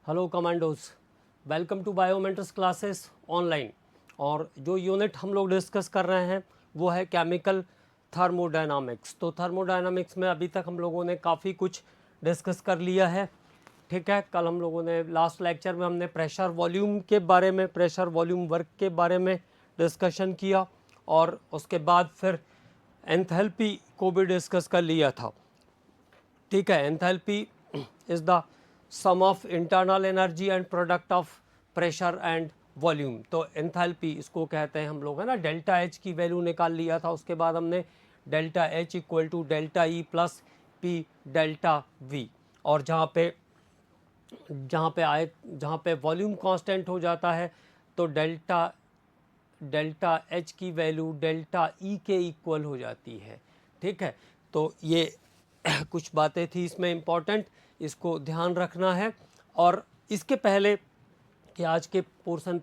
Hello commandos, welcome to Biomentors classes online. और जो unit हम लोग डिस्कस कर रहे हैं वो है केमिकल थर्मोडायनामिक्स। तो थर्मोडायनामिक्स में अभी तक हम लोगों ने काफ़ी कुछ डिस्कस कर लिया है। ठीक है, कल हम लोगों ने लास्ट लेक्चर में हमने प्रेशर वॉल्यूम के बारे में, प्रेशर वॉल्यूम वर्क के बारे में डिस्कशन किया और उसके बाद फिर एंथैल्पी को भी डिस्कस कर लिया था। ठीक है, enthalpy is the sum of internal energy and product of pressure and volume. तो एंथैल्पी इसको कहते हैं हम लोग, है ना। डेल्टा एच की वैल्यू निकाल लिया था, उसके बाद हमने delta H equal to delta E plus P delta V. और जहाँ पे वॉल्यूम कांस्टेंट हो जाता है तो डेल्टा एच की वैल्यू डेल्टा ई के इक्वल हो जाती है। ठीक है, तो ये कुछ बातें थी इसमें इम्पॉर्टेंट, इसको ध्यान रखना है। और इसके पहले कि आज के पोर्शन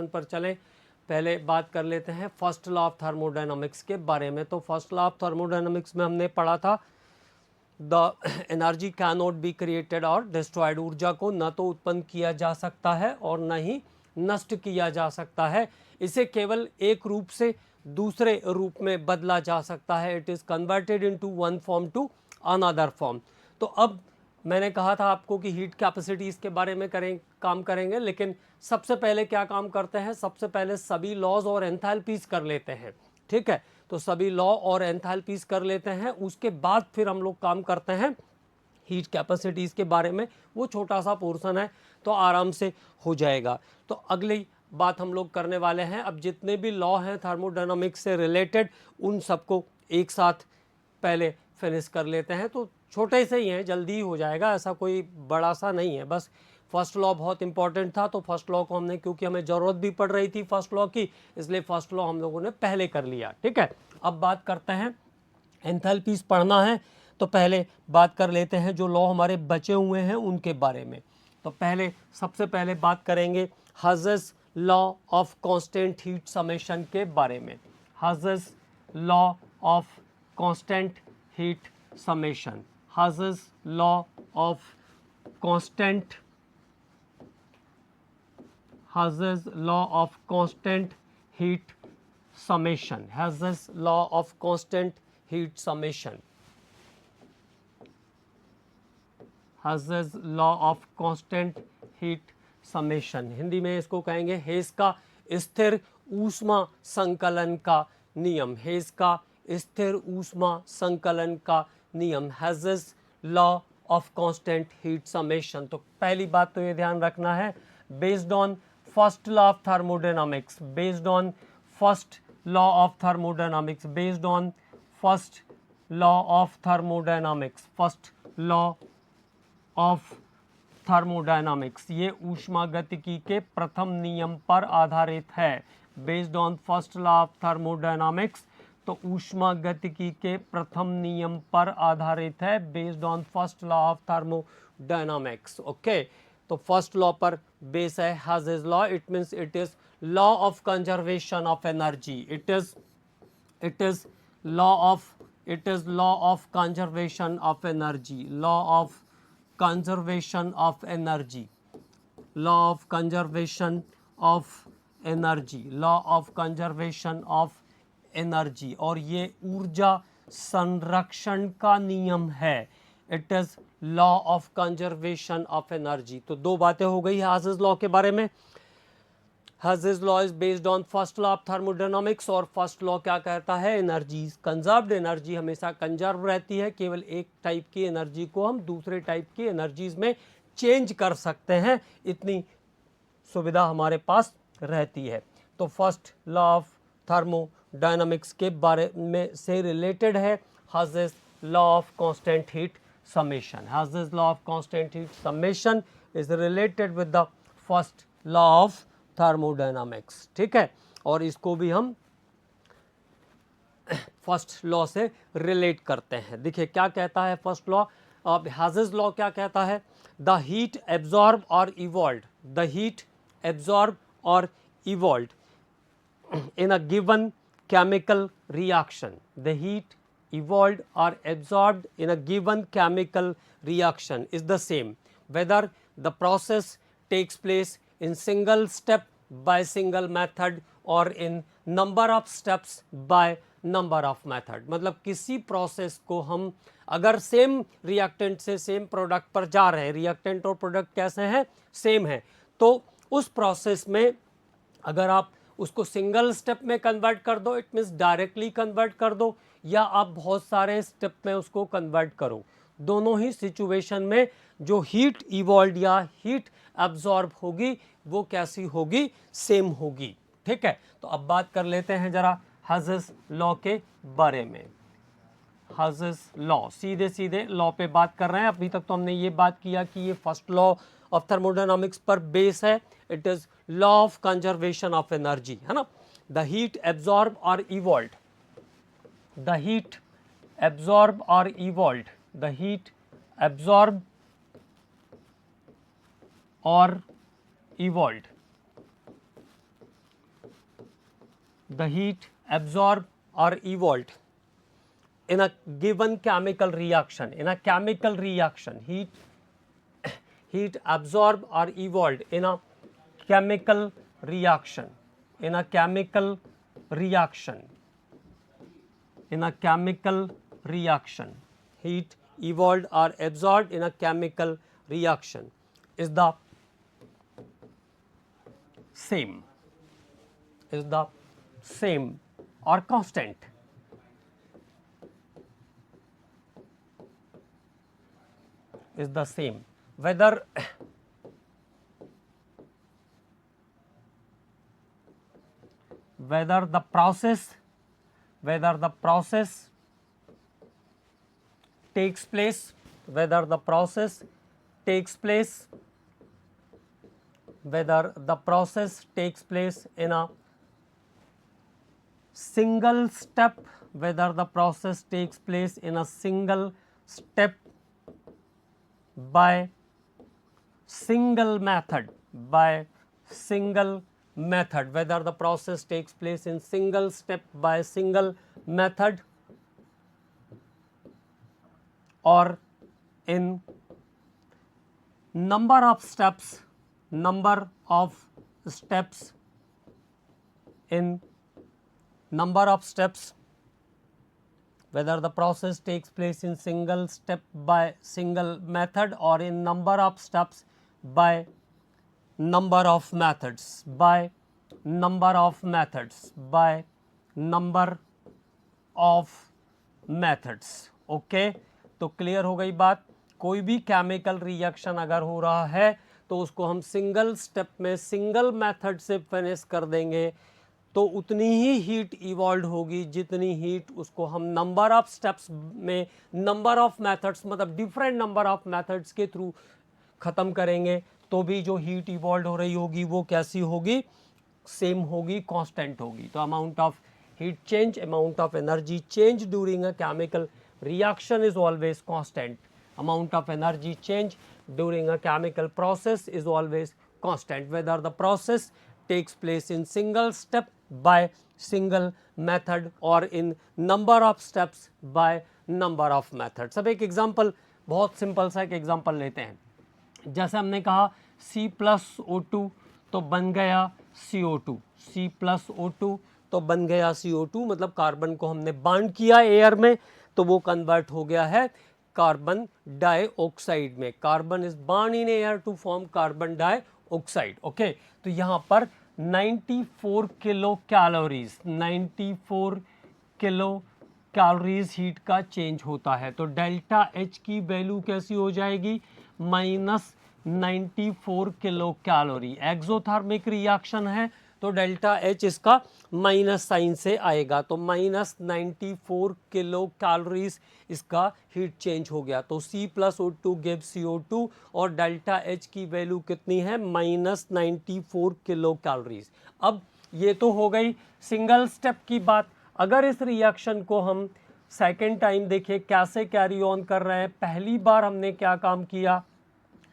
पर चलें, पहले बात कर लेते हैं फर्स्ट लॉ ऑफ थर्मोडायनामिक्स के बारे में। तो फर्स्ट लॉ ऑफ थर्मोडायनामिक्स में हमने पढ़ा था the energy can not be created और डिस्ट्रॉयड। ऊर्जा को न तो उत्पन्न किया जा सकता है और न ही नष्ट किया जा सकता है, इसे केवल एक रूप से दूसरे रूप में बदला जा सकता है। It is converted into one form to another form. तो अब मैंने कहा था आपको कि हीट कैपेसिटीज़ के बारे में काम करेंगे, लेकिन सबसे पहले क्या काम करते हैं, सबसे पहले सभी लॉज और एंथैल्पीज कर लेते हैं। ठीक है, तो सभी लॉ और एंथैल्पीज कर लेते हैं, उसके बाद फिर हम लोग काम करते हैं हीट कैपेसिटीज़ के बारे में। वो छोटा सा पोर्शन है तो आराम से हो जाएगा। तो अगली बात हम लोग करने वाले हैं, अब जितने भी लॉ हैं थर्मोडायनामिक्स से रिलेटेड उन सबको एक साथ पहले फिनिश कर लेते हैं। तो छोटे से ही हैं, जल्दी ही हो जाएगा, ऐसा कोई बड़ा सा नहीं है। बस फर्स्ट लॉ बहुत इंपॉर्टेंट था तो फर्स्ट लॉ को हमने, क्योंकि हमें ज़रूरत भी पड़ रही थी फर्स्ट लॉ की, इसलिए फर्स्ट लॉ हम लोगों ने पहले कर लिया। ठीक है, अब बात करते हैं, एंथैल्पीज पढ़ना है तो पहले बात कर लेते हैं जो लॉ हमारे बचे हुए हैं उनके बारे में। तो सबसे पहले बात करेंगे Hess's law of constant heat summation के बारे में। Hess's law of constant heat summation, Hess's law of constant, Hess's law of constant heat summation, Hazel's law of constant heat summation, Hazel's law of constant heat summation। Hindi में इसको कहेंगे हेस का स्थिर ऊष्मा संकलन का नियम, हेस का स्थिर ऊष्मा संकलन का नियम, Hazel's law of constant heat summation। तो पहली बात तो ये ध्यान रखना है, based on first law of thermodynamics, based on first law of thermodynamics, based on first law of thermodynamics, first law of thermodynamics, ये ऊष्मागतिकी के प्रथम नियम पर आधारित है। Based on first law of thermodynamics, तो ऊष्मागतिकी के प्रथम नियम पर आधारित है, based on first law of thermodynamics. Okay, तो फर्स्ट लॉ पर बेस है Hess's law. It means it is law of conservation of energy, it is law of conservation of energy, law of conservation of energy, law of conservation of energy, law of conservation of energy. और ये ऊर्जा संरक्षण का नियम है। It is law of conservation of energy. तो दो बातें हो गई हाजेस लॉ के बारे में। Hess's law is based on first law of thermodynamics, और फर्स्ट लॉ क्या कहता है, एनर्जी कंजर्व्ड, एनर्जी हमेशा कंजर्व रहती है, केवल एक टाइप की एनर्जी को हम दूसरे टाइप की एनर्जीज में चेंज कर सकते हैं, इतनी सुविधा हमारे पास रहती है। तो फर्स्ट लॉ ऑफ थर्मोडायनामिक्स के बारे में से रिलेटेड है Hess's law of constant heat summation. Hazel's law of constant heat summation is related with the first law of thermodynamics. ठीक है, और इसको भी हम फर्स्ट लॉ से रिलेट करते हैं। देखिए क्या कहता है फर्स्ट लॉ। अब हाजेस लॉ क्या कहता है, द हीट एब्जॉर्ब और इवॉल्व, द हीट एब्जॉर्ब और evolve in a given chemical reaction, the heat evolved or absorbed in a given chemical reaction is the same whether the process takes place in single step by single method or in number of steps by number of method। मतलब किसी process को हम अगर same reactant से same product पर जा रहे हैं, रिएक्टेंट और प्रोडक्ट कैसे हैं, सेम है, तो उस प्रोसेस में अगर आप उसको सिंगल स्टेप में कन्वर्ट कर दो, इट मीन्स डायरेक्टली कन्वर्ट कर दो, या आप बहुत सारे स्टेप में उसको कन्वर्ट करो, दोनों ही सिचुएशन में जो हीट इवॉल्व या हीट एब्जॉर्ब होगी वो कैसी होगी, सेम होगी। ठीक है, तो अब बात कर लेते हैं जरा हज़ेस लॉ के बारे में। हज़ेस लॉ, सीधे सीधे लॉ पे बात कर रहे हैं। अभी तक तो हमने ये बात किया कि ये फर्स्ट लॉ ऑफ थर्मोडायनामिक्स पर बेस है, it is law of conservation of energy, है ना। द हीट एब्जॉर्ब और इवॉल्व, द हीट एब्जॉर्ब और इवॉल्व, द हीट एब्जॉर्ब और evolved, the heat absorbed or evolved in a given chemical reaction, in a chemical reaction, heat absorbed or evolved in a chemical reaction, in a chemical reaction, in a chemical reaction, heat evolved or absorbed in a chemical reaction is the same, is the same or constant, is the same whether the process takes place, whether the process takes place, whether the process takes place in a single step, whether the process takes place in a single step by single method, by single method, whether the process takes place in single step by single method or in number of steps, in number of steps, whether the process takes place in single step by single method or in number of steps by number of methods, by number of methods, by number of methods। Okay, तो clear हो गई बात। कोई भी chemical reaction अगर हो रहा है तो उसको हम सिंगल स्टेप में सिंगल मेथड से फिनिश कर देंगे तो उतनी ही हीट इवॉल्व होगी जितनी हीट उसको हम नंबर ऑफ स्टेप्स में नंबर ऑफ मेथड्स, मतलब डिफरेंट नंबर ऑफ मेथड्स के थ्रू ख़त्म करेंगे तो भी जो हीट इवॉल्व हो रही होगी वो कैसी होगी, सेम होगी, कांस्टेंट होगी। तो amount of heat change, amount of energy change during a chemical reaction is always constant, amount of energy change during a chemical process is always constant, whether the process takes place in single step by single method or in number of steps by number of methods। अब एक example, बहुत simple सा एक example लेते हैं। जैसे हमने कहा C+O2 तो बन गया CO2, C+O2 तो बन गया CO2, मतलब कार्बन को हमने बाउंड किया एयर में तो वो कन्वर्ट हो गया है कार्बन डाइऑक्साइड में। Carbon is bound in air to form carbon dioxide. Okay, तो यहाँ पर 94 kilo calories, 94 kilo calories heat का चेंज होता है। तो डेल्टा एच की वैल्यू कैसी हो जाएगी, -94 किलो कैलोरी। एक्सोथर्मिक रिएक्शन है तो डेल्टा एच इसका माइनस साइन से आएगा, तो -94 किलो कैलोरीज इसका हीट चेंज हो गया। तो C+O2 गिव CO2 और डेल्टा एच की वैल्यू कितनी है, -94 किलो कैलोरीज। अब ये तो हो गई सिंगल स्टेप की बात। अगर इस रिएक्शन को हम सेकेंड टाइम देखें कैसे कैरी ऑन कर रहे हैं, पहली बार हमने क्या काम किया,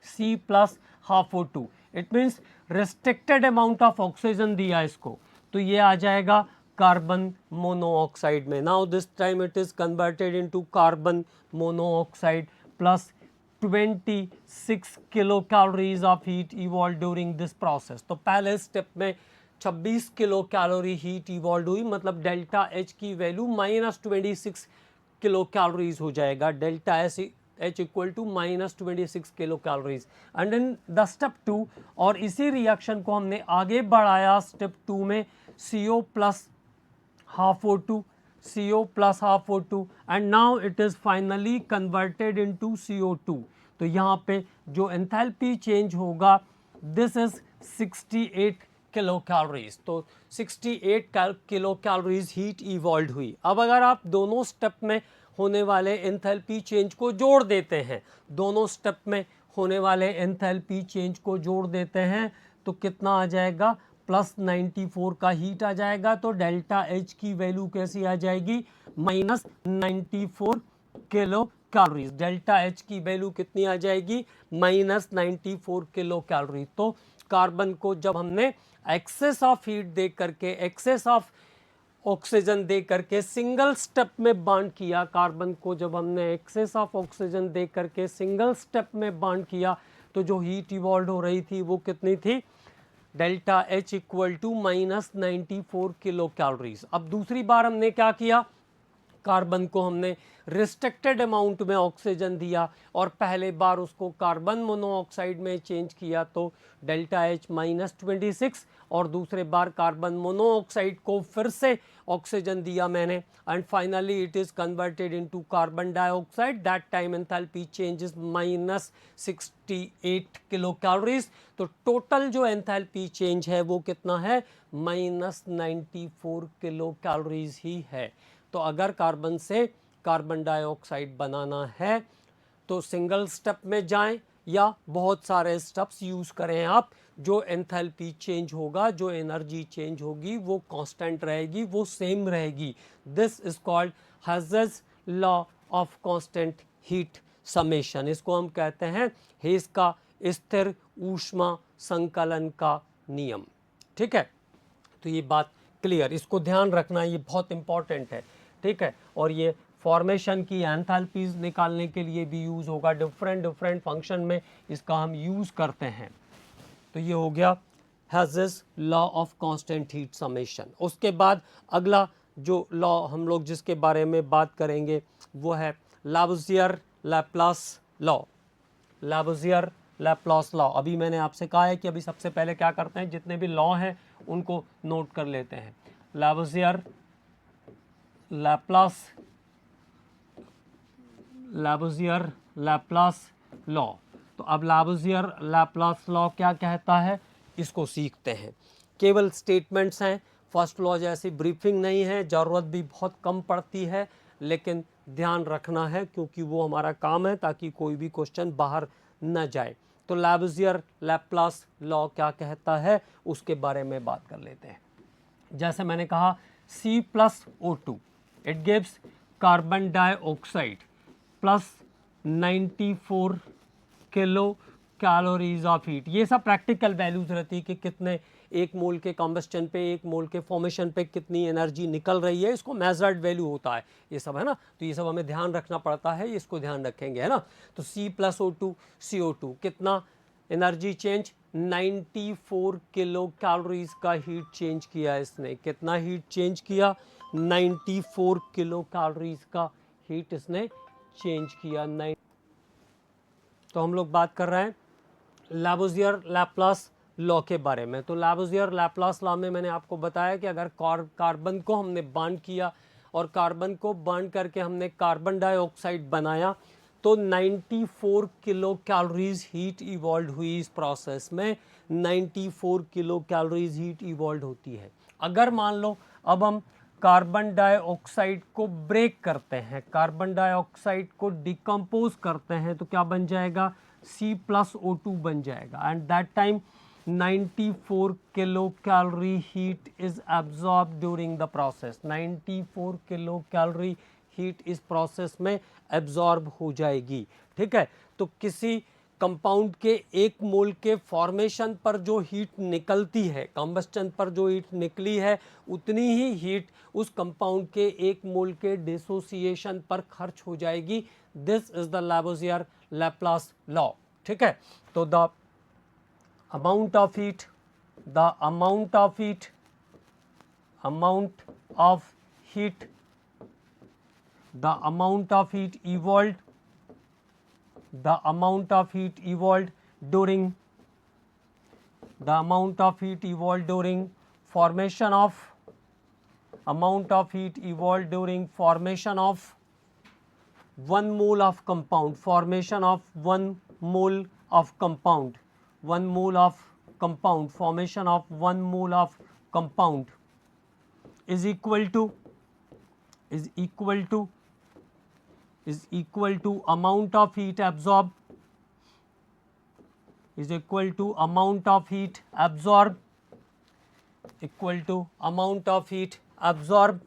C+O2, it means restricted amount of oxygen दिया इसको, तो ये आ जाएगा कार्बन मोनोऑक्साइड में। Now this time it is converted into carbon monoxide plus 26 kilo calories of heat evolve during this process. तो पहले स्टेप में 26 किलो कैलोरी हीट इवॉल्व हुई, मतलब डेल्टा एच की वैल्यू -26 किलो कैलोरीज हो जाएगा, delta H equal to -26 kilo calories. And in the step 2, और इसी रिएक्शन को हमने आगे बढ़ाया स्टेप 2 में, CO plus half O2, CO plus half O2, and now it is finally converted into CO2। तो यहाँ पे जो एंथैल्पी चेंज होगा, दिस इज 68 किलो कैलोरीज। तो 68 किलो कैलोरीज हीट इवॉल्व हुई। अब अगर आप दोनों स्टेप में होने वाले एंथैल्पी चेंज को जोड़ देते हैं, दोनों स्टेप में होने वाले एंथैल्पी चेंज को जोड़ देते हैं, तो कितना आ जाएगा, +94 का हीट आ जाएगा। तो डेल्टा एच की वैल्यू कैसी आ जाएगी, -94 किलो कैलोरीज। डेल्टा एच की वैल्यू कितनी आ जाएगी, -94 किलो कैलोरी। तो कार्बन को जब हमने एक्सेस ऑफ हीट दे करके, एक्सेस ऑफ ऑक्सीजन दे करके सिंगल स्टेप में बांड किया, कार्बन को जब हमने एक्सेस ऑफ ऑक्सीजन दे करके सिंगल स्टेप में बांड किया, तो जो हीट इवॉल्व हो रही थी वो कितनी थी, delta H equal to -94 kilo calories. अब दूसरी बार हमने क्या किया, कार्बन को हमने रिस्ट्रिक्टेड अमाउंट में ऑक्सीजन दिया और पहले बार उसको कार्बन मोनोऑक्साइड में चेंज किया, तो डेल्टा एच -26, और दूसरे बार कार्बन मोनोऑक्साइड को फिर से ऑक्सीजन दिया मैंने, and finally it is converted into carbon dioxide. That time enthalpy change is -68 kilo calories. तो टोटल जो एंथैल्पी चेंज है वो कितना है, -94 किलो कैलोरीज ही है। तो अगर कार्बन से कार्बन डाइऑक्साइड बनाना है तो सिंगल स्टेप में जाएं या बहुत सारे स्टेप्स यूज़ करें आप, जो एंथैल्पी चेंज होगा, जो एनर्जी चेंज होगी वो कांस्टेंट रहेगी, वो सेम रहेगी। This is called Hess's law of constant heat summation. इसको हम कहते हैं हेज़ का स्थिर ऊष्मा संकलन का नियम। ठीक है, तो ये बात क्लियर, इसको ध्यान रखना, ये बहुत इंपॉर्टेंट है। ठीक है, और ये फॉर्मेशन की एंथैल्पीज निकालने के लिए भी यूज़ होगा, डिफरेंट फंक्शन में इसका हम यूज़ करते हैं। तो ये हो गया Hess's law of constant heat summation. उसके बाद अगला जो लॉ हम लोग जिसके बारे में बात करेंगे वो है लावुज़ियर लैप्लास लॉ। लावुज़ियर लैप्लास लॉ, अभी मैंने आपसे कहा है कि अभी सबसे पहले क्या करते हैं, जितने भी लॉ हैं उनको नोट कर लेते हैं। लावुज़ियर लैप्लास लॉ। तो अब लावुज़ियर लैप्लास लॉ क्या कहता है, इसको सीखते हैं। केवल स्टेटमेंट्स हैं, फर्स्ट लॉ जैसी ब्रीफिंग नहीं है, ज़रूरत भी बहुत कम पड़ती है, लेकिन ध्यान रखना है क्योंकि वो हमारा काम है ताकि कोई भी क्वेश्चन बाहर न जाए। तो लावुज़ियर लैप्लास लॉ क्या कहता है उसके बारे में बात कर लेते हैं। जैसे मैंने कहा C+O2 it gives carbon dioxide +94 kilo calories of heat. ये सब प्रैक्टिकल वैल्यूज रहती है कि कितने एक मोल के कॉम्बस्टन पे, एक मोल के फॉर्मेशन पे कितनी एनर्जी निकल रही है, इसको मेजर्ड वैल्यू होता है, ये सब है ना। तो ये सब हमें ध्यान रखना पड़ता है, इसको ध्यान रखेंगे, है ना। तो C+O2 CO2 कितना एनर्जी चेंज, 94 किलो कैलोरीज का हीट चेंज किया इसने। कितना हीट चेंज किया, 94 किलो कैलोरीज का हीट इसने चेंज किया। तो हम लोग बात कर रहे हैं लावुज़ियर लैप्लास लॉ के बारे में। तो लावुज़ियर लैप्लास लॉ में मैंने आपको बताया कि अगर कार्बन को हमने बांड किया और कार्बन को बांड करके हमने कार्बन डाइऑक्साइड बनाया, तो 94 किलो कैलोरीज हीट इवॉल्व हुई इस प्रोसेस में। 94 किलो कैलोरीज हीट इवॉल्व होती है। अगर मान लो अब हम कार्बन डाइऑक्साइड को ब्रेक करते हैं, कार्बन डाइऑक्साइड को डिकम्पोज करते हैं, तो क्या बन जाएगा, C+O2 बन जाएगा। And that time 94 kilo calorie heat is absorb during the process. 94 kilo calorie heat इस प्रोसेस में एब्जॉर्ब हो जाएगी। ठीक है, तो किसी कंपाउंड के एक मोल के फॉर्मेशन पर जो हीट निकलती है, कॉम्बस्टन पर जो हीट निकली है, उतनी ही हीट उस कंपाउंड के एक मोल के डिसोसिएशन पर खर्च हो जाएगी। This is the Lavoisier Laplace law. ठीक है, तो the amount of heat, the amount of heat, amount of heat, the amount of heat evolved, the amount of heat evolved during, the amount of heat evolved during formation of, amount of heat evolved during formation of 1 mole of compound, formation of 1 mole of compound, 1 mole of compound, formation of 1 mole of compound is equal to, is equal to, is equal to amount of heat absorbed, is equal to amount of heat absorbed, equal to amount of heat absorbed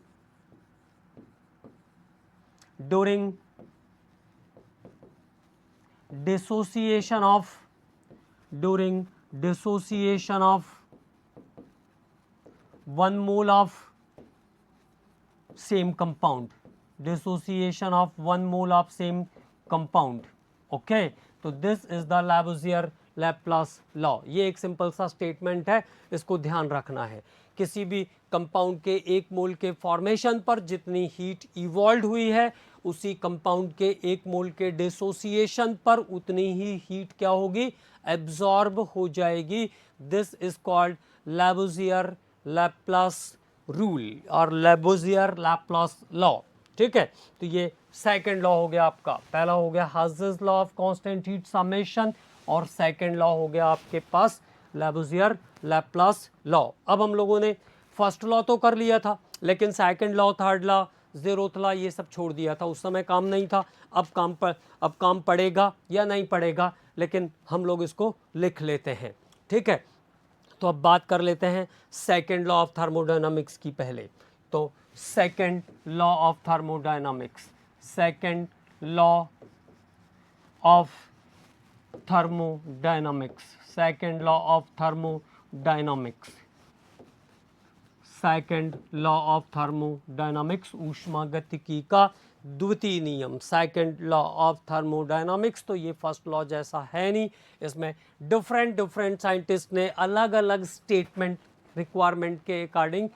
during dissociation of, during dissociation of 1 mole of same compound, dissociation of 1 mole of same compound. Okay, तो this is the Lavoisier Laplace law. ये एक simple सा statement है, इसको ध्यान रखना है। किसी भी कंपाउंड के 1 मोल के फॉर्मेशन पर जितनी हीट इवॉल्व हुई है, उसी कंपाउंड के 1 मोल के डिसोसिएशन पर उतनी ही हीट क्या होगी, एब्जॉर्ब हो जाएगी। This is called Lavoisier Laplace rule और लैवोसियर लैप्लास लॉ। ठीक है, तो ये सेकंड लॉ हो गया आपका। पहला हो गया Hess's law of constant heat summation और सेकंड लॉ हो गया आपके पास लैवोसियर लैप्लास लॉ। अब हम लोगों ने फर्स्ट लॉ तो कर लिया था, लेकिन second law, third law, zeroth law ये सब छोड़ दिया था, उस समय काम नहीं था। अब काम पड़ेगा या नहीं पड़ेगा, लेकिन हम लोग इसको लिख लेते हैं। ठीक है, तो अब बात कर लेते हैं सेकंड लॉ ऑफ थर्मोडायनामिक्स की पहले। तो second law of thermodynamics, second law of thermodynamics, second law of thermodynamics, second law of thermodynamics, ऊष्मागतिकी का द्वितीय नियम, सेकंड लॉ ऑफ थर्मोडायनामिक्स। तो ये फर्स्ट लॉ जैसा है नहीं, इसमें डिफरेंट साइंटिस्ट ने अलग अलग स्टेटमेंट रिक्वायरमेंट के अकॉर्डिंग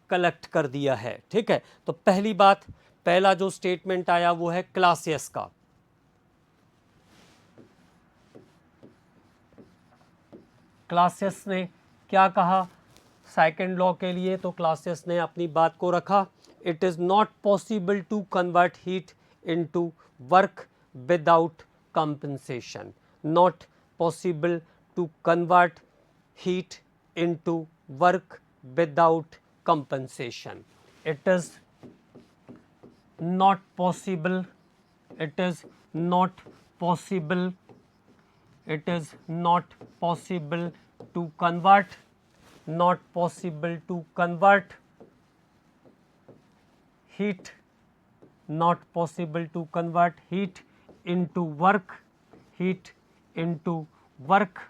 कलेक्ट कर दिया है। ठीक है, तो पहली बात, पहला जो स्टेटमेंट आया वो है क्लासियस का। क्लासियस ने क्या कहा सेकंड लॉ के लिए? तो क्लासियस ने अपनी बात को रखा, it is not possible to convert heat into work without compensation, not possible to convert heat into work without compensation. It is not possible, it is not possible, it is not possible to convert, not possible to convert heat, not possible to convert heat into work, heat into work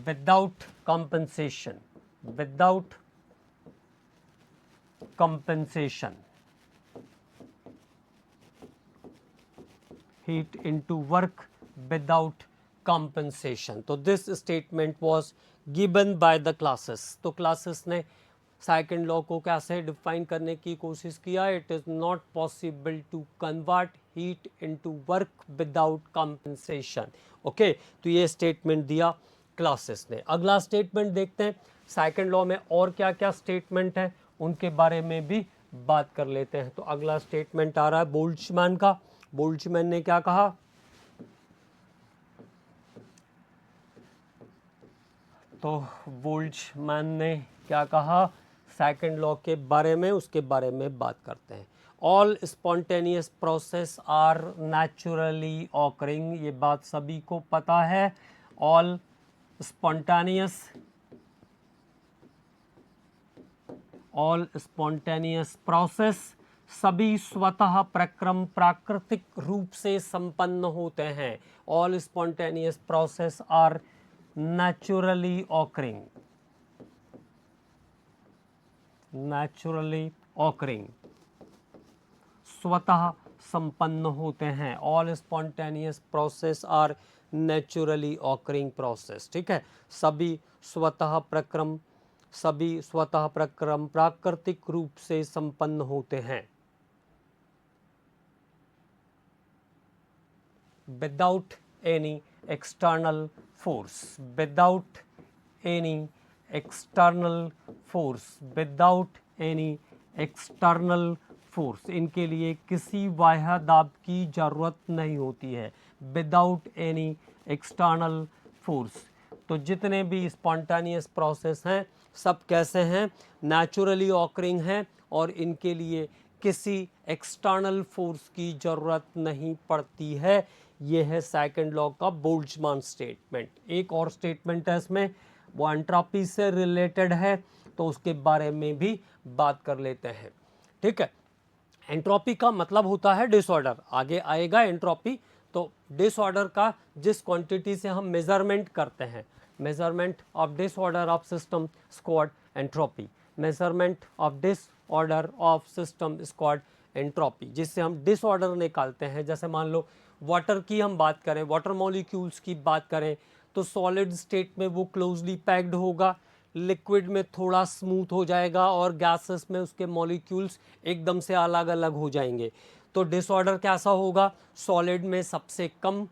without compensation, without compensation, heat into work without compensation. तो this statement was given by the classes. तो classes ने second law को कैसे define करने की कोशिश किया, it is not possible to convert heat into work without compensation. Okay, तो ये स्टेटमेंट दिया क्लासेस ने। अगला स्टेटमेंट देखते हैं, सेकंड लॉ में और क्या क्या स्टेटमेंट है उनके बारे में भी बात कर लेते हैं। तो अगला स्टेटमेंट आ रहा है बोल्ट्जमैन का। बोल्ट्जमैन ने क्या कहा, तो बोल्ट्जमैन ने क्या कहा सेकंड लॉ के बारे में, उसके बारे में बात करते हैं। All spontaneous process are naturally occurring, ये बात सभी को पता है। All spontaneous, all spontaneous process, सभी स्वतः प्रक्रम प्राकृतिक रूप से संपन्न होते हैं। All spontaneous process are naturally occurring, naturally occurring, स्वतः संपन्न होते हैं। All spontaneous process are naturally occurring process. ठीक है, सभी स्वतः प्रक्रम प्राकृतिक रूप से संपन्न होते हैं। Without any external force, without any external force, without any external force, इनके लिए किसी बाह्य दाब की जरूरत नहीं होती है। विदाउट एनी एक्सटर्नल फोर्स, तो जितने भी स्पॉन्टेनियस प्रोसेस हैं सब कैसे हैं, नेचुरली ऑकरिंग हैं और इनके लिए किसी एक्सटर्नल फोर्स की जरूरत नहीं पड़ती है। ये है सेकंड लॉ का बोल्ट्जमान स्टेटमेंट। एक और स्टेटमेंट है इसमें, वो एंट्रोपी से रिलेटेड है, तो उसके बारे में भी बात कर लेते हैं। ठीक है, एंट्रोपी का मतलब होता है डिसऑर्डर, आगे आएगा एंट्रोपी। तो डिसऑर्डर का जिस क्वांटिटी से हम मेजरमेंट करते हैं, measurement of disorder of system squad entropy, measurement of disorder of system squad entropy, जिससे हम डिसऑर्डर निकालते हैं। जैसे मान लो वाटर की हम बात करें, वाटर मॉलिक्यूल्स की बात करें, तो सॉलिड स्टेट में वो क्लोजली पैक्ड होगा, लिक्विड में थोड़ा स्मूथ हो जाएगा और गैसेस में उसके मॉलिक्यूल्स एकदम से अलग अलग हो जाएंगे। तो डिसऑर्डर कैसा होगा, सॉलिड में सबसे कम,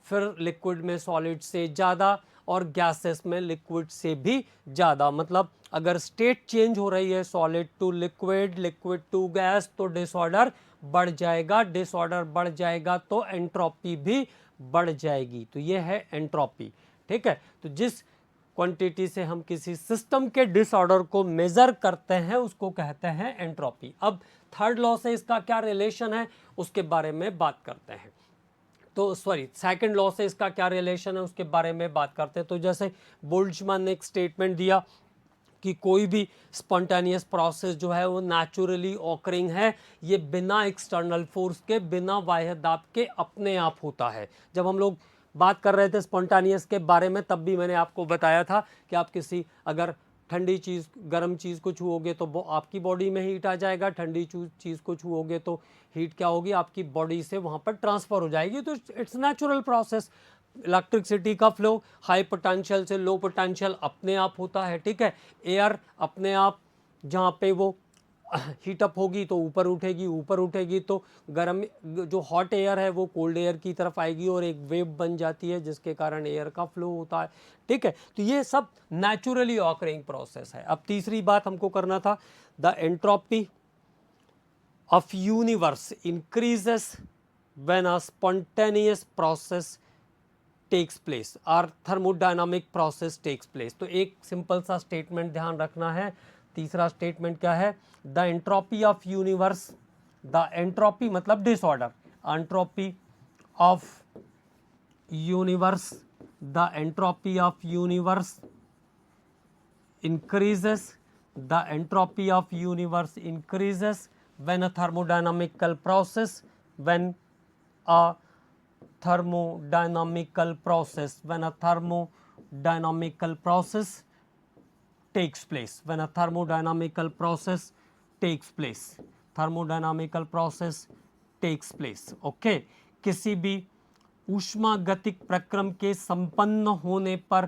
फिर लिक्विड में सॉलिड से ज़्यादा और गैसेस में लिक्विड से भी ज़्यादा। मतलब अगर स्टेट चेंज हो रही है solid to liquid, liquid to gas, तो डिसऑर्डर बढ़ जाएगा, डिसऑर्डर बढ़ जाएगा तो एंट्रोपी भी बढ़ जाएगी। तो ये है एंट्रोपी। ठीक है, तो जिस क्वांटिटी से हम किसी सिस्टम के डिसऑर्डर को मेजर करते हैं उसको कहते हैं एंट्रोपी। अब थर्ड लॉ से इसका क्या रिलेशन है उसके बारे में बात करते हैं। तो सेकंड लॉ से इसका क्या रिलेशन है उसके बारे में बात करते हैं। तो जैसे बोल्ट्जमान ने एक स्टेटमेंट दिया कि कोई भी स्पॉन्टेनियस प्रोसेस जो है वो नेचुरली ऑकरिंग है, ये बिना एक्सटर्नल फोर्स के, बिना बाह्य दाब के अपने आप होता है। जब हम लोग बात कर रहे थे स्पॉन्टेनियस के बारे में तब भी मैंने आपको बताया था कि आप किसी अगर ठंडी चीज़ गर्म चीज़ को छुओगे तो वो आपकी बॉडी में हीट आ जाएगा, ठंडी चीज़ को छुओगे तो हीट क्या होगी, आपकी बॉडी से वहाँ पर ट्रांसफ़र हो जाएगी। तो इट्स नेचुरल प्रोसेस। इलेक्ट्रिसिटी का फ्लो हाई पोटेंशियल से लो पोटेंशियल अपने आप होता है। ठीक है, एयर अपने आप जहाँ पे वो हीटअप होगी तो ऊपर उठेगी, ऊपर उठेगी तो गर्म जो हॉट एयर है वो कोल्ड एयर की तरफ आएगी और एक वेव बन जाती है जिसके कारण एयर का फ्लो होता है। ठीक है, तो ये सब नेचुरली ऑकरिंग प्रोसेस है। अब तीसरी बात हमको करना था, the entropy of universe increases when a spontaneous process takes place और थर्मोडायनामिक प्रोसेस टेक्स प्लेस। तो एक सिंपल सा स्टेटमेंट ध्यान रखना है। तीसरा स्टेटमेंट क्या है, the entropy of universe, the entropy मतलब disorder, entropy of universe, the entropy of universe increases, the entropy of universe increases when a thermodynamical process, when a thermodynamical process, when a thermodynamical process takes place, when a thermodynamical process takes place, thermodynamical process takes place. Okay, किसी भी ऊष्मागतिक प्रक्रम के संपन्न होने पर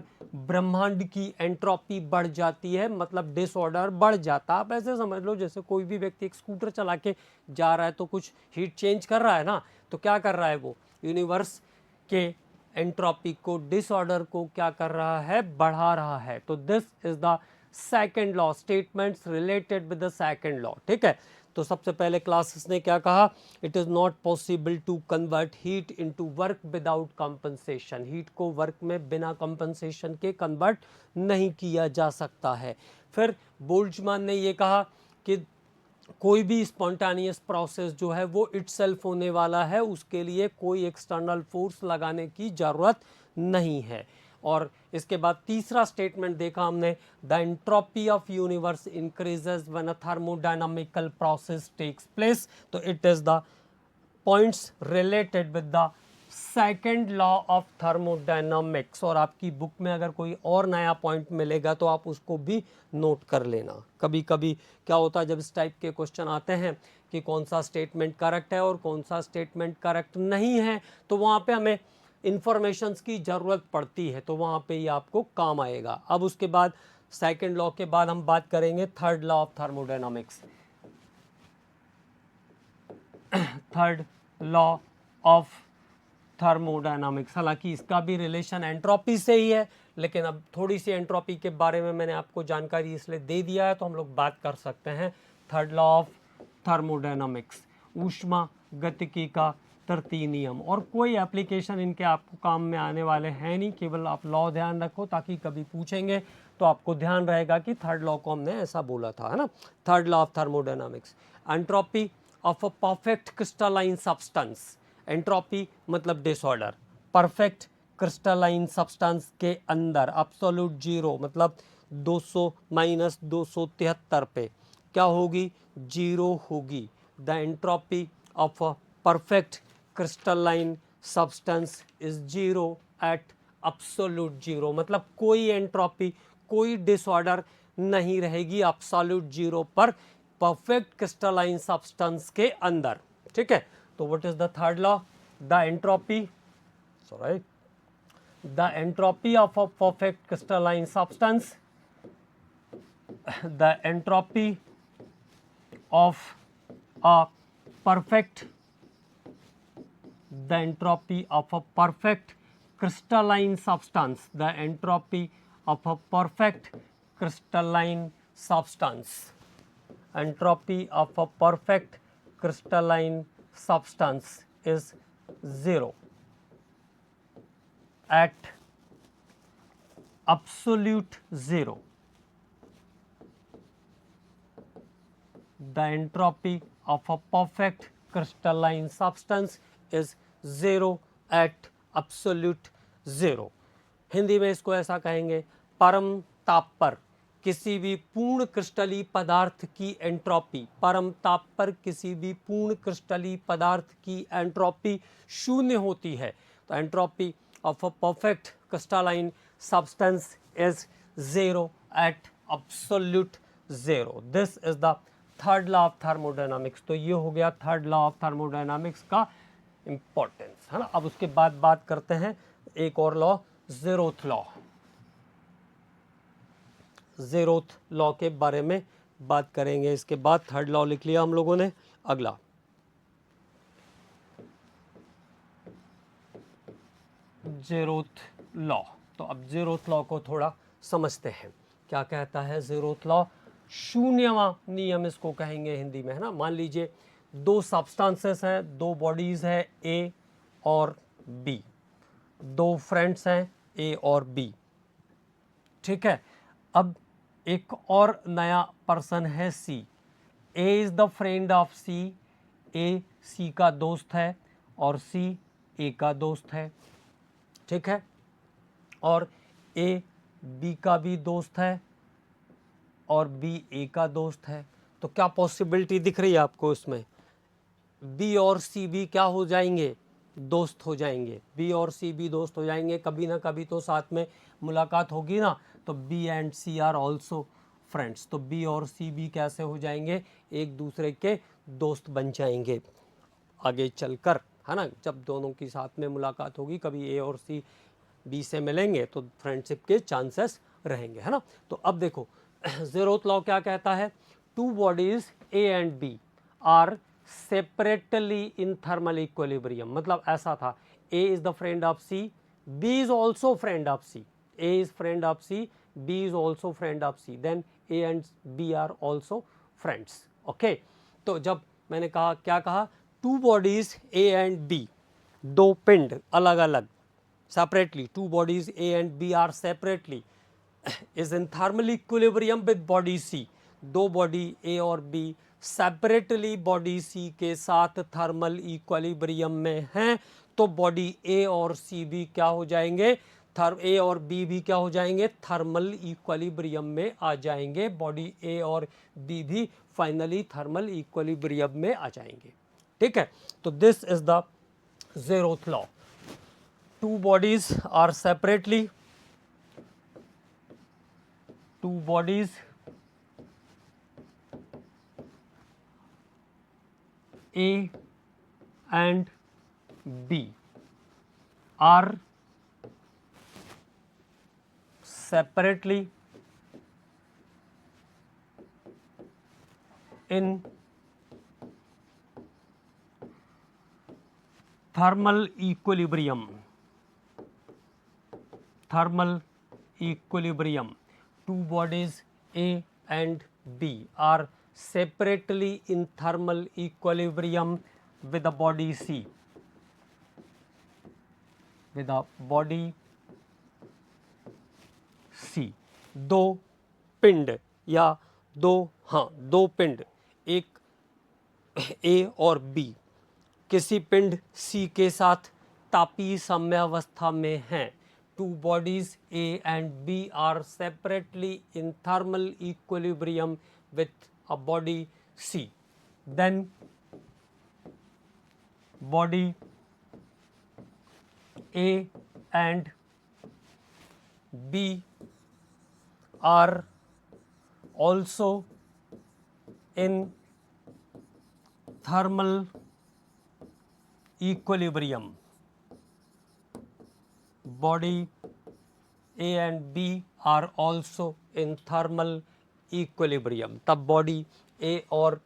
ब्रह्मांड की entropy बढ़ जाती है, मतलब डिसऑर्डर बढ़ जाता है। आप ऐसे समझ लो जैसे कोई भी व्यक्ति एक स्कूटर चला के जा रहा है तो कुछ हीट चेंज कर रहा है ना, तो क्या कर रहा है वो यूनिवर्स के एंट्रोपी को, डिसऑर्डर को क्या कर रहा है, बढ़ा रहा है। तो this is the second law, statements related with the second law. ठीक है, तो सबसे पहले क्लासेस ने क्या कहा, it is not possible to convert heat into work without compensation, heat को वर्क में बिना कंपनसेशन के कन्वर्ट नहीं किया जा सकता है। फिर बोल्ट्जमान ने ये कहा कि कोई भी स्पॉन्टेनियस प्रोसेस जो है वो इटसेल्फ होने वाला है, उसके लिए कोई एक्सटर्नल फोर्स लगाने की ज़रूरत नहीं है। और इसके बाद तीसरा स्टेटमेंट देखा हमने, the entropy of universe increases when a thermodynamical process takes place. तो it is the points related with the second law of thermodynamics. और आपकी बुक में अगर कोई और नया पॉइंट मिलेगा तो आप उसको भी नोट कर लेना। कभी कभी क्या होता है जब इस टाइप के क्वेश्चन आते हैं कि कौन सा स्टेटमेंट करेक्ट है और कौन सा स्टेटमेंट करेक्ट नहीं है, तो वहाँ पे हमें इंफॉर्मेशंस की ज़रूरत पड़ती है, तो वहाँ पे ये आपको काम आएगा। अब उसके बाद सेकेंड लॉ के बाद हम बात करेंगे third law of thermodynamics. Third law of thermodynamics, हालांकि इसका भी रिलेशन एंट्रोपी से ही है, लेकिन अब थोड़ी सी एंट्रोपी के बारे में मैंने आपको जानकारी इसलिए दे दिया है तो हम लोग बात कर सकते हैं। थर्ड लॉ ऑफ थर्मोडायनामिक्स, ऊष्मा गतिकी का तृतीय नियम। और कोई एप्लीकेशन इनके आपको काम में आने वाले हैं नहीं, केवल आप लॉ ध्यान रखो ताकि कभी पूछेंगे तो आपको ध्यान रहेगा कि थर्ड लॉ को हमने ऐसा बोला था, है ना। Third law of thermodynamics, entropy of a perfect crystalline substance. Entropy मतलब डिसऑर्डर, परफेक्ट क्रिस्टलाइन सब्सटेंस के अंदर एब्सोल्यूट जीरो मतलब 200 माइनस 273 पे क्या होगी, जीरो होगी। The entropy of a perfect crystalline substance is zero at absolute zero, मतलब कोई एंट्रोपी कोई डिसऑर्डर नहीं रहेगी एब्सोल्यूट जीरो पर परफेक्ट क्रिस्टलाइन सब्सटेंस के अंदर। ठीक है, तो what is the third law, the entropy, sorry, the entropy of a perfect crystalline substance, the entropy of a perfect, the entropy of a perfect crystalline substance, the entropy of a perfect crystalline substance, entropy of a perfect crystalline substance is zero at absolute zero. The entropy of a perfect crystalline substance is zero at absolute zero. Hindi में इसको ऐसा कहेंगे, परम ताप पर किसी भी पूर्ण क्रिस्टली पदार्थ की एंट्रोपी, परम ताप पर किसी भी पूर्ण क्रिस्टली पदार्थ की एंट्रोपी शून्य होती है। तो entropy of a perfect crystalline substance is zero at absolute zero. This is the third law of thermodynamics. तो ये हो गया थर्ड लॉ ऑफ थर्मोडायनामिक्स का इंपॉर्टेंस, है ना। अब उसके बाद बात करते हैं एक और law, zeroth law. Zeroth law के बारे में बात करेंगे। इसके बाद थर्ड लॉ लिख लिया हम लोगों ने। अगला ज़ेरोथ लॉ। तो अब ज़ेरोथ लॉ को थोड़ा समझते हैं। क्या कहता है ज़ेरोथ लॉ, शून्यवां नियम इसको कहेंगे हिंदी में, है ना। मान लीजिए दो सब्सटेंसेस हैं, दो बॉडीज है ए और बी, दो फ्रेंड्स हैं ए और बी। ठीक है, अब एक और नया पर्सन है सी। A is the friend of C, ए सी का दोस्त है और सी ए का दोस्त है। ठीक है, और ए बी का भी दोस्त है और बी ए का दोस्त है। तो क्या पॉसिबिलिटी दिख रही है आपको इसमें, बी और सी भी क्या हो जाएंगे, दोस्त हो जाएंगे। बी और सी भी दोस्त हो जाएंगे, कभी ना कभी तो साथ में मुलाकात होगी ना। तो B and C are also friends. तो बी और सी भी कैसे हो जाएंगे, एक दूसरे के दोस्त बन जाएंगे आगे चलकर, है ना। जब दोनों की साथ में मुलाकात होगी, कभी ए और सी बी से मिलेंगे तो फ्रेंडशिप के चांसेस रहेंगे, है ना। तो अब देखो ज़ेरोथ लॉ क्या कहता है, two bodies A and B are separately in thermal equilibrium. मतलब ऐसा था, A is the friend of C, B is also friend of C, A is friend of C, B is also friend of C, then A and B are also friends. Okay, तो जब मैंने कहा, क्या कहा, two bodies A and B, दो पिंड अलग अलग, separately, two bodies A and B are separately is in thermal equilibrium with body C. दो बॉडी ए और बी सेपरेटली बॉडी सी के साथ थर्मल इक्विलिब्रियम में हैं, तो बॉडी ए और सी भी क्या हो जाएंगे, ए और बी भी क्या हो जाएंगे, थर्मल इक्विलिब्रियम में आ जाएंगे। बॉडी ए और बी भी फाइनली थर्मल इक्विलिब्रियम में आ जाएंगे। ठीक है, तो this is the zeroth law. two bodies are separately, two bodies A and B are separately in thermal equilibrium. Thermal equilibrium. Two bodies A and B are separately in thermal equilibrium with a body C. With a body C. दो पिंड या दो पिंड, एक A और B किसी पिंड C के साथ तापीय साम्यावस्था में हैं. Two bodies A and B are separately in thermal equilibrium with a body C. Then body A and B are also in thermal equilibrium. Body A and B are also in thermal equilibrium. तब body A और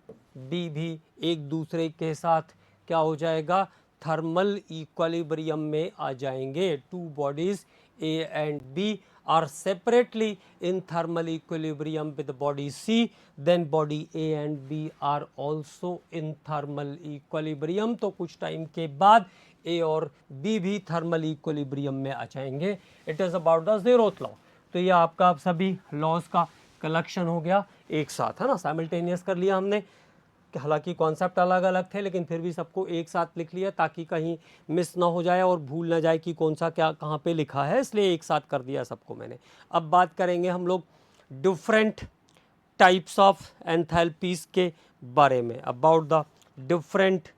B भी एक दूसरे के साथ क्या हो जाएगा, थर्मल इक्विलिब्रियम में आ जाएंगे. Two bodies A and B are separately in thermal equilibrium with body C. Then body A and B are also in thermal equilibrium. तो कुछ टाइम के बाद A और B भी थर्मल इक्विलिब्रियम में आ जाएंगे. It is about the zeroth law. तो ये आपका सभी लॉज का कलेक्शन हो गया एक साथ, है ना, साइमल्टेनियस कर लिया हमने. हालांकि कॉन्सेप्ट अलग अलग थे लेकिन फिर भी सबको एक साथ लिख लिया ताकि कहीं मिस ना हो जाए और भूल ना जाए कि कौन सा क्या कहाँ पे लिखा है, इसलिए एक साथ कर दिया सबको मैंने. अब बात करेंगे हम लोग डिफरेंट टाइप्स ऑफ एंथैल्पीज के बारे में. About the different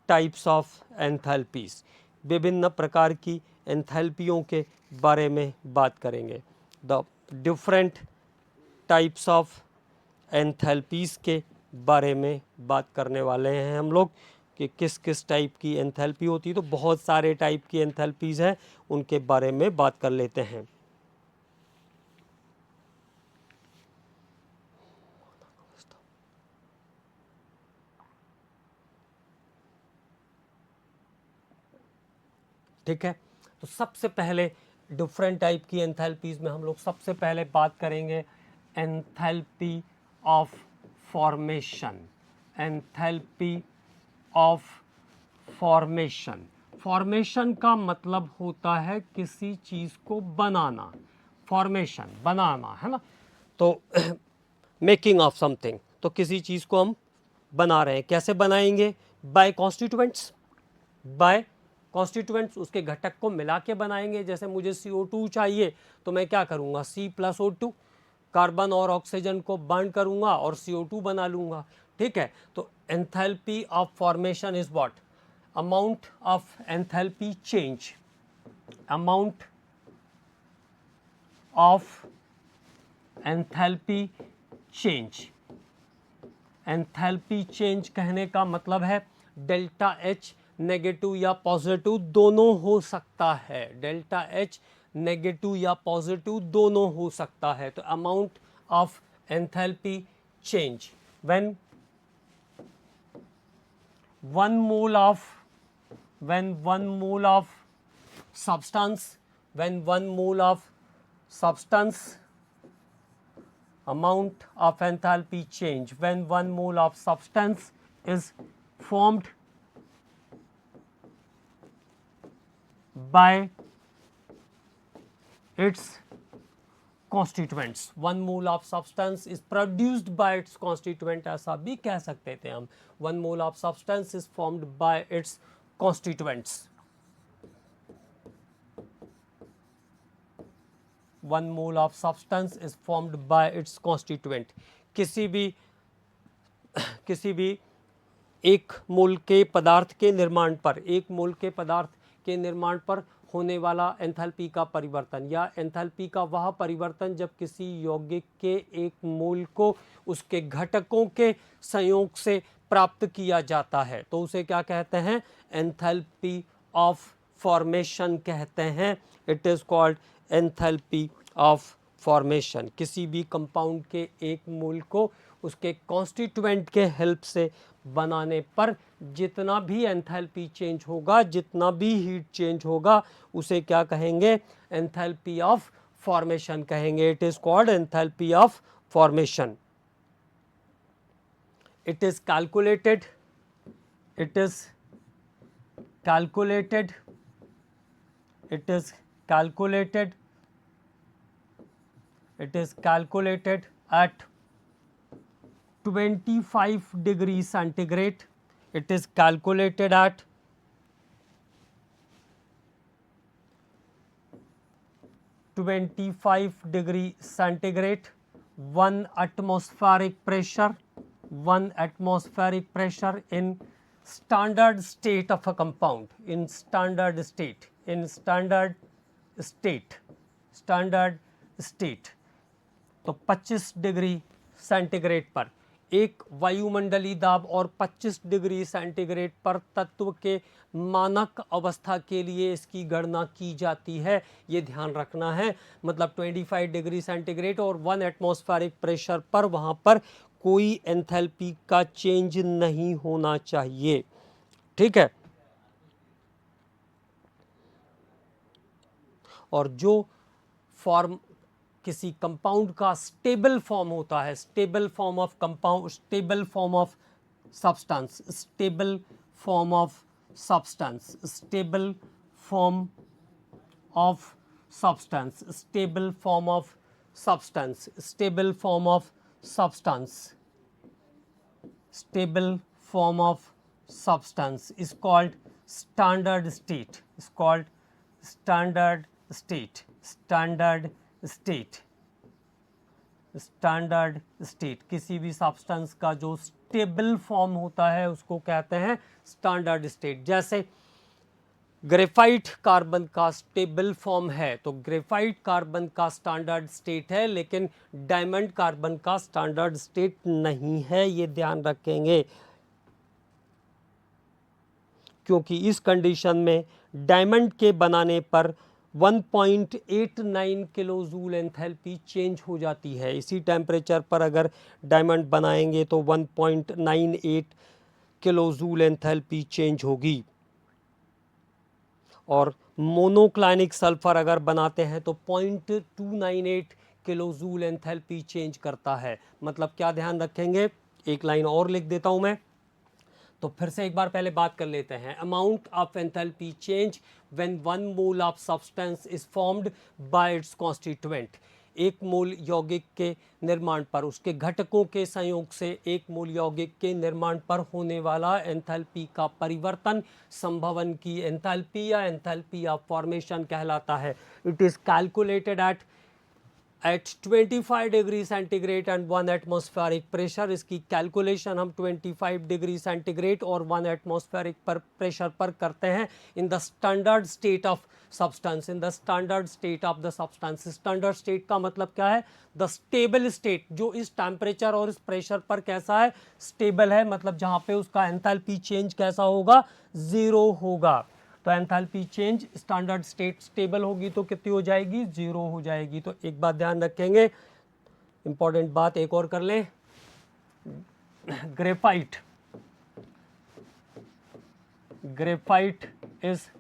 types of enthalpies, विभिन्न प्रकार की एंथैल्पियों के बारे में बात करेंगे. The different types of enthalpies के बारे में बात करने वाले हैं हम लोग कि किस किस टाइप की एंथैल्पी होती है. तो बहुत सारे टाइप की एंथैल्पीज हैं, उनके बारे में बात कर लेते हैं. ठीक है, तो सबसे पहले डिफरेंट टाइप की एंथैल्पीज में हम लोग सबसे पहले बात करेंगे enthalpy of formation. Enthalpy of formation. Formation का मतलब होता है किसी चीज़ को बनाना. फॉर्मेशन बनाना, है ना. तो मेकिंग ऑफ समथिंग, तो किसी चीज़ को हम बना रहे हैं. कैसे बनाएंगे? Bye constituents. बाय कॉन्स्टिट्यूएंट्स, उसके घटक को मिला के बनाएंगे. जैसे मुझे CO2 चाहिए तो मैं क्या करूँगा, C+O2, कार्बन और ऑक्सीजन को बर्न करूँगा और CO2 बना लूँगा. ठीक है, तो enthalpy of formation is what, amount of enthalpy change. Amount of enthalpy change. Enthalpy change कहने का मतलब है डेल्टा H नेगेटिव या पॉजिटिव दोनों हो सकता है. डेल्टा H नेगेटिव या पॉजिटिव दोनों हो सकता है. तो amount of enthalpy change when one mole of substance, when 1 mole of substance, amount of enthalpy change when 1 mole of substance is formed by its constituents. 1 mole of substance is produced by its constituent, ऐसा भी कह सकते थे हम. 1 mole of substance is formed by its constituents. 1 mole of substance is formed by its constituent. किसी भी एक मोल के पदार्थ के निर्माण पर, एक मोल के पदार्थ के निर्माण पर होने वाला एंथैल्पी का परिवर्तन, या एंथैल्पी का वह परिवर्तन जब किसी यौगिक के एक मोल को उसके घटकों के संयोग से प्राप्त किया जाता है तो उसे क्या कहते हैं? एंथैल्पी ऑफ फॉर्मेशन कहते हैं। It is called enthalpy of formation. किसी भी कंपाउंड के एक मोल को उसके कॉन्स्टिट्यूएंट के हेल्प से बनाने पर जितना भी एंथैल्पी चेंज होगा, जितना भी हीट चेंज होगा, उसे क्या कहेंगे? एंथैल्पी ऑफ फॉर्मेशन कहेंगे। It is called enthalpy of formation. It is calculated, it is calculated, it is calculated, it is calculated at 25 degrees centigrade. It is calculated at 25 degree centigrade, 1 atmospheric pressure, 1 atmospheric pressure in standard state of a compound, in standard state, in standard state, standard state। तो 25 degree centigrade पर एक वायुमंडलीय दाब और 25 degree centigrade पर तत्व के मानक अवस्था के लिए इसकी गणना की जाती है। ये ध्यान रखना है, मतलब 25 डिग्री सेंटीग्रेड और 1 एटमॉस्फेरिक प्रेशर पर वहाँ पर कोई एंथैल्पी का चेंज नहीं होना चाहिए। ठीक है। और जो फॉर्म किसी कंपाउंड का स्टेबल फॉर्म होता है, stable form of compound, stable form of substance, stable form of substance, stable form of substance, stable form of substance, stable form of substance, stable form of substance is called standard state, is called standard state, standard state, standard state। किसी भी substance का जो stable form होता है उसको कहते हैं standard state. जैसे ग्रेफाइट कार्बन का स्टेबल फॉर्म है तो ग्रेफाइट कार्बन का स्टैंडर्ड स्टेट है, लेकिन डायमंड कार्बन का स्टैंडर्ड स्टेट नहीं है। ये ध्यान रखेंगे, क्योंकि इस कंडीशन में डायमंड के बनाने पर 1.89 किलो जूल एंथैल्पी चेंज हो जाती है। इसी टेम्परेचर पर अगर डायमंड बनाएंगे तो 1.98 किलो जूल एंथैल्पी चेंज होगी। और मोनोक्लाइनिक सल्फर अगर बनाते हैं तो 0.298 किलो जूल एंथैल्पी चेंज करता है। मतलब क्या ध्यान रखेंगे, एक लाइन और लिख देता हूं मैं, तो फिर से एक बार पहले बात कर लेते हैं। Amount of enthalpy change when 1 mole of substance is formed by it's constituent. एक मोल यौगिक के निर्माण पर उसके घटकों के संयोग से एक मोल यौगिक के निर्माण पर होने वाला एंथैल्पी का परिवर्तन संभवन की एंथैल्पी या एंथैल्पी ऑफ फॉर्मेशन कहलाता है। It is calculated at 25 degree centigrade and 1 atmospheric pressure. इसकी कैलकुलेशन हम 25 डिग्री सेंटीग्रेड और 1 एटमॉस्फेरिक पर प्रेशर पर करते हैं in the standard state of substance, in the standard state of the substance. Standard state का मतलब क्या है? द स्टेबल स्टेट, जो इस टेम्परेचर और इस प्रेशर पर कैसा है? स्टेबल है, मतलब जहाँ पे उसका एंथैल्पी चेंज कैसा होगा? जीरो होगा। तो enthalpy change standard state stable होगी तो कितनी हो जाएगी? जीरो हो जाएगी। तो एक बात ध्यान रखेंगे, इंपॉर्टेंट बात एक और कर लें। Graphite, graphite is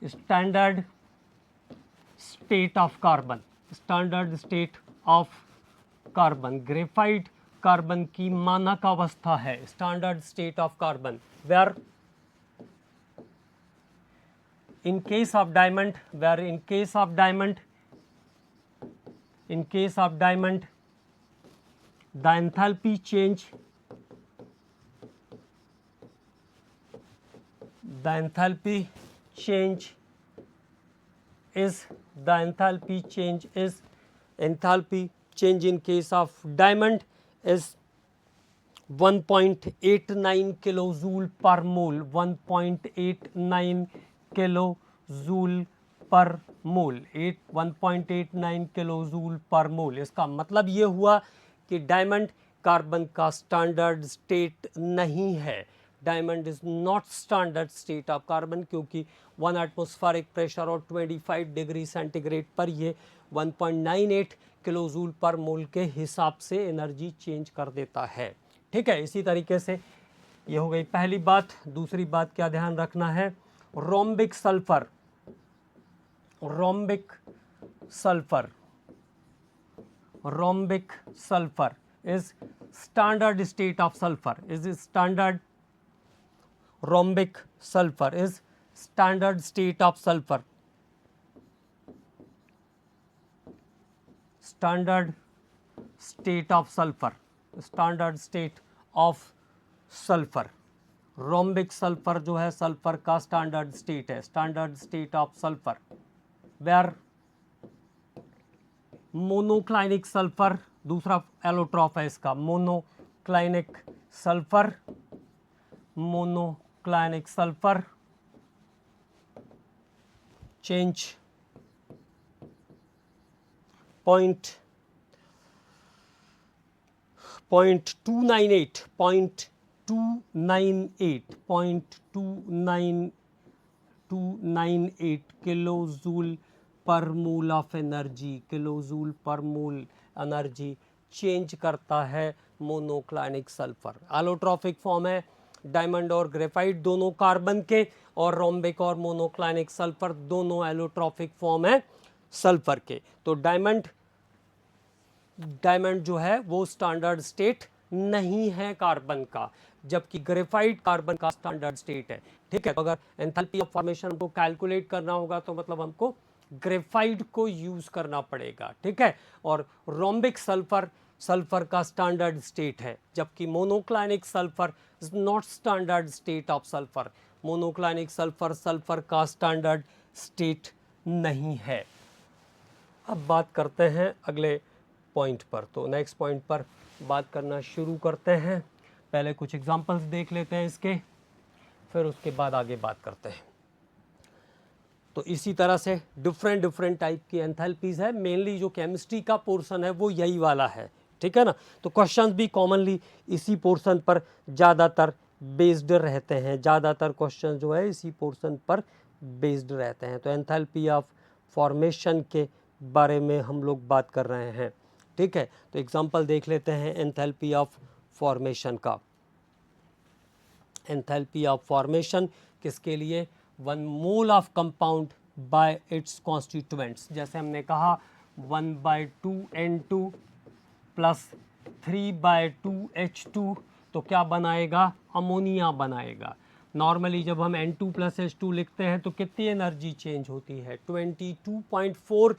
standard state of carbon, standard state of carbon. Graphite carbon की मानक अवस्था है, standard state of carbon. Where in case of diamond, where in case of diamond, in case of diamond the enthalpy change, the enthalpy change is, the enthalpy change is, enthalpy change in case of diamond is 1.89 kilo joule per mole, 1.89 kilo joule per mole, 1.89 kilo joule per मोल। इसका मतलब ये हुआ कि diamond carbon का standard state नहीं है। Diamond is not standard state of carbon, क्योंकि 1 atmospheric pressure और 25 डिग्री सेंटीग्रेड पर ये 1.98 किलो जूल पर मोल के हिसाब से एनर्जी चेंज कर देता है। ठीक है, इसी तरीके से ये हो गई पहली बात। दूसरी बात क्या ध्यान रखना है, rhombic sulphur, rhombic sulphur, rhombic sulphur is standard state of sulfur, is standard, rhombic sulfur is standard state of sulfur, standard state of sulfur, standard state of sulfur। Rhombic sulphur जो है सल्फर का standard state है, standard state of sulphur. Where monoclinic sulphur दूसरा allotrope है इसका, monoclinic sulphur, monoclinic sulphur change 0.298 kilojoule per mole of energy, kilojoule per mole energy change करता है monoclinic sulphur. Allotropic form है diamond और graphite दोनों carbon के, और रोम्बिक और मोनोक्लाइनिक सल्फर दोनों एलोट्रॉफिक फॉर्म है सल्फर के। तो डायमंड जो है वो स्टैंडर्ड स्टेट नहीं है कार्बन का, जबकि ग्रेफाइट कार्बन का स्टैंडर्ड स्टेट है। ठीक है, तो अगर एंथैल्पी ऑफ फॉर्मेशन को कैलकुलेट करना होगा तो मतलब हमको ग्रेफाइट को यूज करना पड़ेगा। ठीक है, और रोम्बिक सल्फर सल्फर का स्टैंडर्ड स्टेट है, जबकि monoclinic sulphur is not standard state of sulphur. Monoclinic sulphur sulphur का स्टैंडर्ड स्टेट नहीं है। अब बात करते हैं अगले पॉइंट पर, तो नेक्स्ट पॉइंट पर बात करना शुरू करते हैं। पहले कुछ एग्जांपल्स देख लेते हैं इसके, फिर उसके बाद आगे बात करते हैं। तो इसी तरह से डिफरेंट टाइप की एंथैल्पीज है, मेनली जो केमिस्ट्री का पोर्शन है वो यही वाला है। ठीक है ना, तो क्वेश्चंस भी कॉमनली इसी पोर्शन पर ज़्यादातर बेस्ड रहते हैं, ज़्यादातर क्वेश्चन जो है इसी पोर्शन पर बेस्ड रहते हैं। तो एंथैल्पी ऑफ फॉर्मेशन के बारे में हम लोग बात कर रहे हैं। ठीक है, तो एग्जांपल देख लेते हैं एंथैल्पी ऑफ फॉर्मेशन का। एंथैल्पी ऑफ फॉर्मेशन किसके लिए, 1 mole of compound bye it's constituents. जैसे हमने कहा 1/2 N2 प्लस 3/2 H2, तो क्या बनाएगा, अमोनिया बनाएगा। नॉर्मली जब हम N2 प्लस H2 लिखते हैं तो कितनी एनर्जी चेंज होती है, 22.4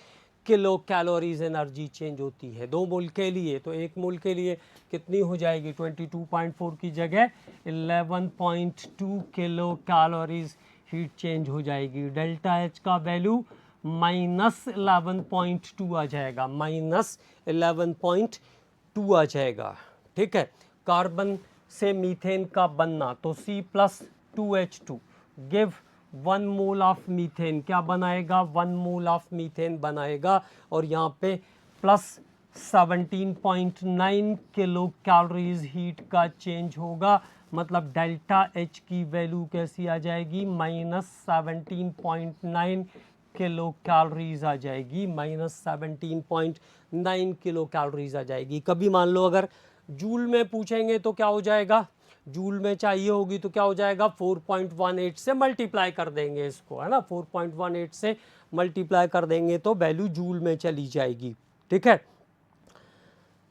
किलो कैलोरीज एनर्जी चेंज होती है 2 मोल के लिए। तो 1 मोल के लिए कितनी हो जाएगी, 22.4 की जगह 11.2 किलो कैलोरीज हीट चेंज हो जाएगी। डेल्टा एच का वैल्यू -11.2 आ जाएगा, -11.2 आ जाएगा। ठीक है, कार्बन से मीथेन का बनना, तो C+2H2 give 1 mole of methane, क्या बनाएगा, 1 मोल ऑफ मीथेन बनाएगा। और यहाँ पे प्लस 17.9 किलो कैलोरीज हीट का चेंज होगा, मतलब डेल्टा एच की वैल्यू कैसी आ जाएगी, -17.9 किलो कैलोरीज आ जाएगी, -17.9 किलो कैलोरीज आ जाएगी। कभी मान लो अगर जूल में पूछेंगे तो क्या हो जाएगा, जूल में चाहिए होगी तो क्या हो जाएगा, 4.18 से मल्टीप्लाई कर देंगे इसको, है ना, 4.18 से मल्टीप्लाई कर देंगे तो वैल्यू जूल में चली जाएगी। ठीक है,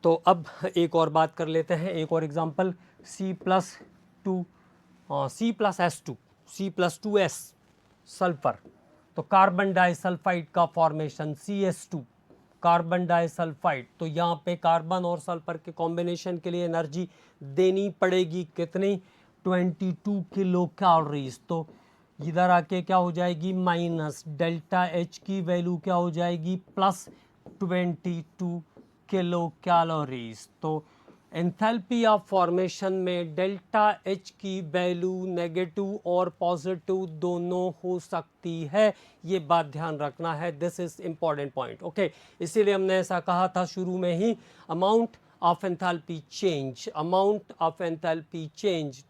तो अब एक और बात कर लेते हैं, एक और एग्जांपल, C+2S सल्फर, तो कार्बन डाइसल्फाइड का फॉर्मेशन CS2 कार्बन डाइसल्फाइड। तो यहाँ पे कार्बन और सल्फर के कॉम्बिनेशन के लिए एनर्जी देनी पड़ेगी कितनी, 22 किलो कैलोरीज। तो इधर आके क्या हो जाएगी, माइनस डेल्टा एच की वैल्यू क्या हो जाएगी, +22 किलो कैलोरीज। तो एंथैल्पी ऑफ फॉर्मेशन में डेल्टा एच की वैल्यू नेगेटिव और पॉजिटिव दोनों हो सकती है, ये बात ध्यान रखना है। This is important point. Okay, इसीलिए हमने ऐसा कहा था शुरू में ही, amount of enthalpy change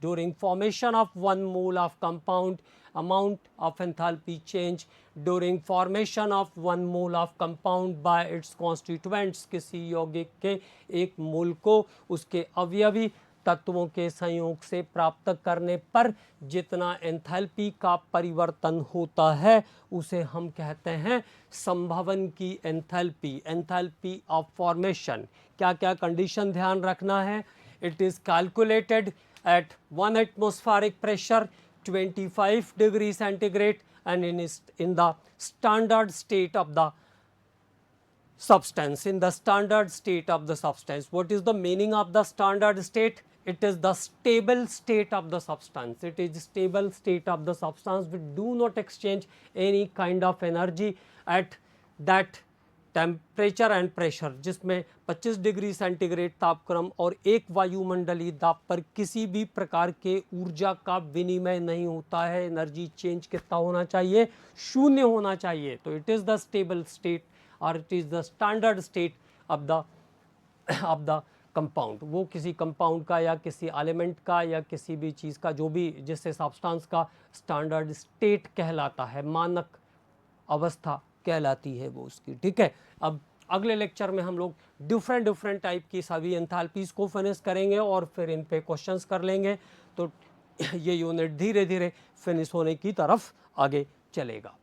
during formation of 1 mole of compound, amount of enthalpy change during formation of 1 mole of compound by its constituents, किसी यौगिक के एक मोल को उसके अवयवी तत्वों के संयोग से प्राप्त करने पर जितना एंथैल्पी का परिवर्तन होता है उसे हम कहते हैं संभवन की एंथैल्पी, एंथैल्पी ऑफ फॉर्मेशन। क्या क्या कंडीशन ध्यान रखना है? It is calculated at 1 atmospheric pressure 25 degree centigrade and in the standard state of the substance, in the standard state of the substance. What is the meaning of the standard state? It is the stable state of the substance. It is stable state of the substance. We do not exchange any kind of energy at that temperature and pressure, जिसमें 25 degree centigrade तापक्रम और एक वायुमंडलीय दाब पर किसी भी प्रकार के ऊर्जा का विनिमय नहीं होता है। एनर्जी चेंज कितना होना चाहिए? शून्य होना चाहिए। तो it is the stable state और it is the standard state of the compound. वो किसी कंपाउंड का या किसी एलिमेंट का या किसी भी चीज़ का, जो भी जिससे सब्सटेंस का स्टैंडर्ड स्टेट कहलाता है, मानक अवस्था कहलाती है वो उसकी। ठीक है, अब अगले लेक्चर में हम लोग डिफरेंट टाइप की सभी एंथैल्पीज़ को फिनिश करेंगे और फिर इन पे क्वेश्चंस कर लेंगे। तो ये यूनिट धीरे धीरे फिनिश होने की तरफ आगे चलेगा।